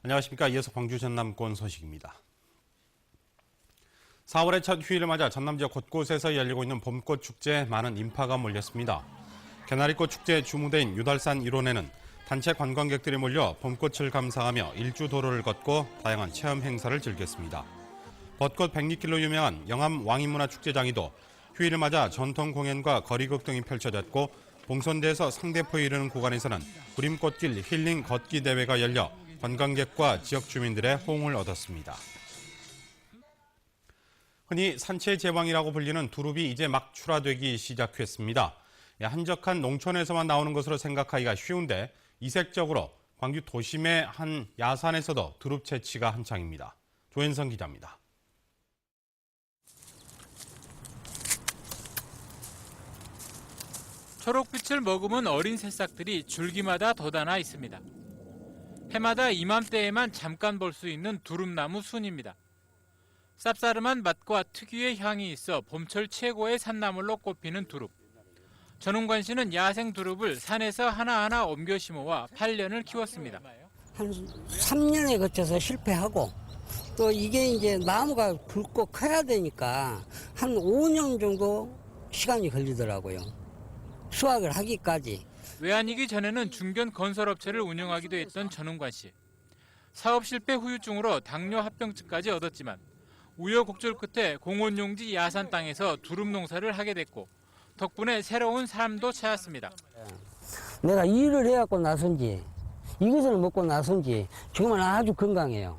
안녕하십니까. 이어서 광주 전남권 소식입니다. 4월의 첫 휴일을 맞아 전남 지역 곳곳에서 열리고 있는 봄꽃 축제에 많은 인파가 몰렸습니다. 개나리꽃 축제 주무대인 유달산 1호에는 단체 관광객들이 몰려 봄꽃을 감상하며 일주도로를 걷고 다양한 체험 행사를 즐겼습니다. 벚꽃 100리길로 유명한 영암 왕인문화축제장에도 휴일을 맞아 전통 공연과 거리극 등이 펼쳐졌고 봉선대에서 상대포에 이르는 구간에서는 구림꽃길 힐링 걷기 대회가 열려 관광객과 지역 주민들의 호응을 얻었습니다. 흔히 산채 제왕이라고 불리는 두릅이 이제 막 출하되기 시작했습니다. 한적한 농촌에서만 나오는 것으로 생각하기가 쉬운데 이색적으로 광주 도심의 한 야산에서도 두릅 채취가 한창입니다. 조현성 기자입니다. 초록빛을 머금은 어린 새싹들이 줄기마다 돋아나 있습니다. 해마다 이맘때에만 잠깐 볼 수 있는 두릅나무 순입니다. 쌉싸름한 맛과 특유의 향이 있어 봄철 최고의 산나물로 꼽히는 두릅. 전웅관 씨는 야생 두릅을 산에서 하나하나 옮겨 심어와 8년을 키웠습니다. 한 3년에 거쳐서 실패하고 또 이게 이제 나무가 굵고 커야 되니까 한 5년 정도 시간이 걸리더라고요. 수확을 하기까지. 외환위기 전에는 중견 건설업체를 운영하기도 했던 전웅관 씨. 사업 실패 후유증으로 당뇨 합병증까지 얻었지만 우여곡절 끝에 공원용지 야산 땅에서 두릅 농사를 하게 됐고 덕분에 새로운 삶도 찾았습니다. 내가 일을 해갖고 나선지 이것을 먹고 나선지 지금은 아주 건강해요.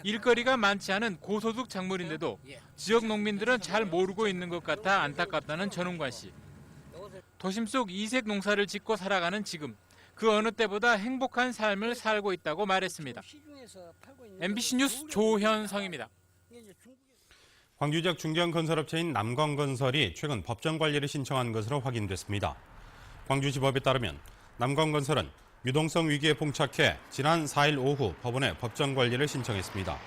일거리가 많지 않은 고소득 작물인데도 지역 농민들은 잘 모르고 있는 것 같아 안타깝다는 전웅관 씨. 도심 속 이색 농사를 짓고 살아가는 지금 그 어느 때보다 행복한 삶을 살고 있다고 말했습니다. MBC 뉴스 조현성입니다. 광주 지역 중견건설업체인 남광건설이 최근 법정 관리를 신청한 것으로 확인됐습니다. 광주지법에 따르면 남광건설은 유동성 위기에 봉착해 지난 4일 오후 법원에 법정 관리를 신청했습니다.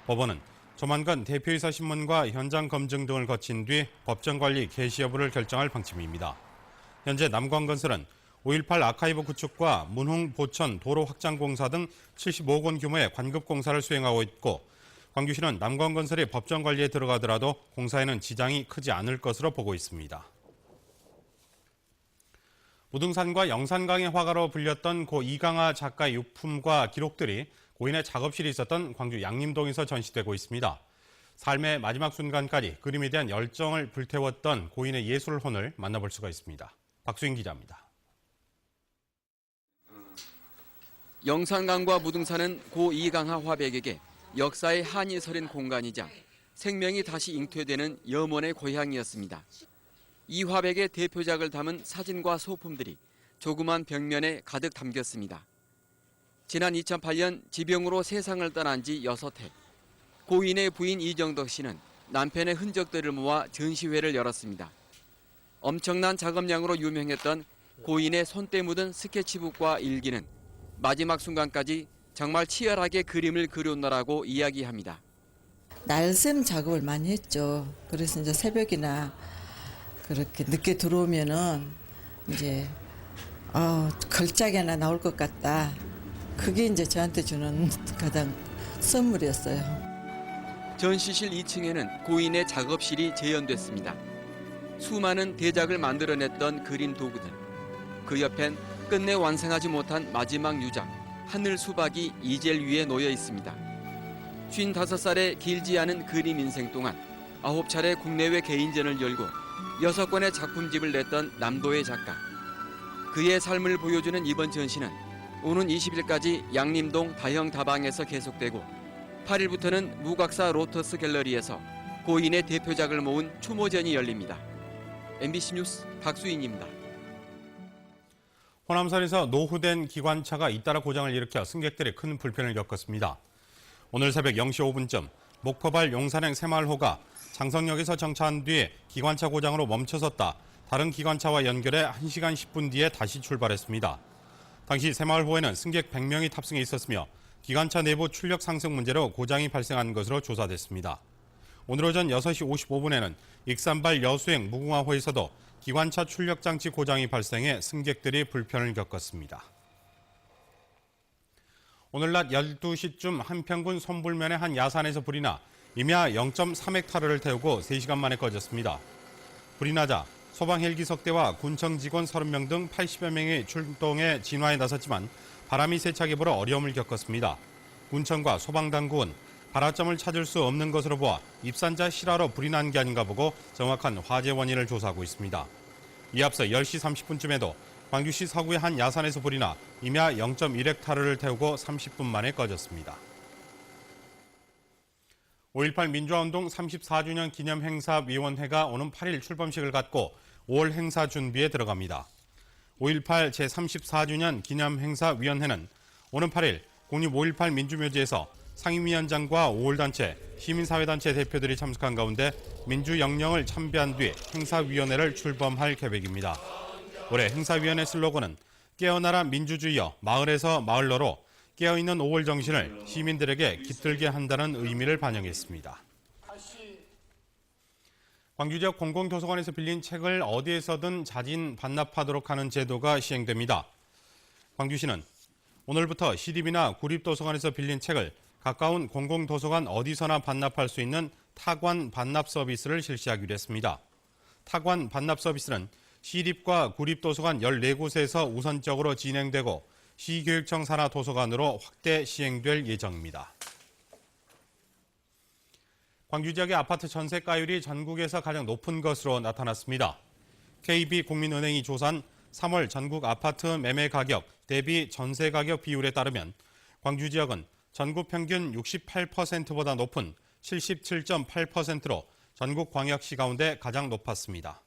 법원은 조만간 대표이사 신문과 현장 검증 등을 거친 뒤 법정 관리 개시 여부를 결정할 방침입니다. 현재 남광건설은 5.18 아카이브 구축과 문흥, 보천, 도로 확장 공사 등 75억 원 규모의 관급 공사를 수행하고 있고 광주시는 남광건설이 법정 관리에 들어가더라도 공사에는 지장이 크지 않을 것으로 보고 있습니다. 무등산과 영산강의 화가로 불렸던 고 이강하 작가의 유품과 기록들이 고인의 작업실에 있었던 광주 양림동에서 전시되고 있습니다. 삶의 마지막 순간까지 그림에 대한 열정을 불태웠던 고인의 예술혼을 만나볼 수가 있습니다. 박수인 기자입니다. 영산강과 무등산은 고 이강하 화백에게 역사의 한이 서린 공간이자 생명이 다시 잉태되는 염원의 고향이었습니다. 이 화백의 대표작을 담은 사진과 소품들이 조그만 벽면에 가득 담겼습니다. 지난 2008년 지병으로 세상을 떠난 지 6해, 고인의 부인 이정덕 씨는 남편의 흔적들을 모아 전시회를 열었습니다. 엄청난 작업량으로 유명했던 고인의 손때 묻은 스케치북과 일기는 마지막 순간까지 정말 치열하게 그림을 그렸노라고 이야기합니다. 날샘 작업을 많이 했죠. 그래서 이제 새벽이나 그렇게 늦게 들어오면은 이제 걸작이나 나올 것 같다. 그게 이제 저한테 주는 가장 선물이었어요. 전시실 2층에는 고인의 작업실이 재현됐습니다. 수많은 대작을 만들어냈던 그림 도구들. 그 옆엔 끝내 완성하지 못한 마지막 유작, 하늘 수박이 이젤 위에 놓여 있습니다. 55살의 길지 않은 그림 인생 동안 9차례 국내외 개인전을 열고 6권의 작품집을 냈던 남도의 작가. 그의 삶을 보여주는 이번 전시는 오는 20일까지 양림동 다형다방에서 계속되고 8일부터는 무각사 로터스 갤러리에서 고인의 대표작을 모은 추모전이 열립니다. MBC 뉴스 박수인입니다. 호남선에서 노후된 기관차가 잇따라 고장을 일으켜 승객들이 큰 불편을 겪었습니다. 오늘 새벽 0시 5분쯤 목포발 용산행 새마을호가 장성역에서 정차한 뒤에 기관차 고장으로 멈춰섰다 다른 기관차와 연결해 1시간 10분 뒤에 다시 출발했습니다. 당시 새마을호에는 승객 100명이 탑승해 있었으며 기관차 내부 출력 상승 문제로 고장이 발생한 것으로 조사됐습니다. 오늘 오전 6시 55분에는 익산발 여수행 무궁화호에서도 기관차 출력 장치 고장이 발생해 승객들이 불편을 겪었습니다. 오늘 낮 12시쯤 한평군 손불면의 한 야산에서 불이 나 임야 0.3헥타르를 태우고 3시간 만에 꺼졌습니다. 불이 나자 소방 헬기 석 대와 군청 직원 30명 등 80여 명이 출동해 진화에 나섰지만 바람이 세차게 불어 어려움을 겪었습니다. 군청과 소방당국은 발화점을 찾을 수 없는 것으로 보아 입산자 실화로 불이 난 게 아닌가 보고 정확한 화재 원인을 조사하고 있습니다. 이에 앞서 10시 30분쯤에도 광주시 서구의 한 야산에서 불이 나 임야 0.1헥타르를 태우고 30분 만에 꺼졌습니다. 5.18 민주화운동 34주년 기념행사위원회가 오는 8일 출범식을 갖고 5월 행사 준비에 들어갑니다. 5.18 제34주년 기념행사위원회는 오는 8일 국립 5.18 민주묘지에서 상임위원장과 5.18단체, 시민사회단체 대표들이 참석한 가운데 민주영령을 참배한 뒤 행사위원회를 출범할 계획입니다. 올해 행사위원회 슬로건은 깨어나라 민주주의여 마을에서 마을로로 깨어있는 5월 정신을 시민들에게 깃들게 한다는 의미를 반영했습니다. 광주 지역 공공도서관에서 빌린 책을 어디에서든 자진 반납하도록 하는 제도가 시행됩니다. 광주시는 오늘부터 시립이나 구립도서관에서 빌린 책을 가까운 공공도서관 어디서나 반납할 수 있는 타관 반납 서비스를 실시하기로 했습니다. 타관 반납 서비스는 시립과 구립도서관 14곳에서 우선적으로 진행되고 시교육청 산하 도서관으로 확대 시행될 예정입니다. 광주 지역의 아파트 전세가율이 전국에서 가장 높은 것으로 나타났습니다. KB국민은행이 조사한 3월 전국 아파트 매매 가격 대비 전세 가격 비율에 따르면 광주 지역은 전국 평균 68%보다 높은 77.8%로 전국 광역시 가운데 가장 높았습니다.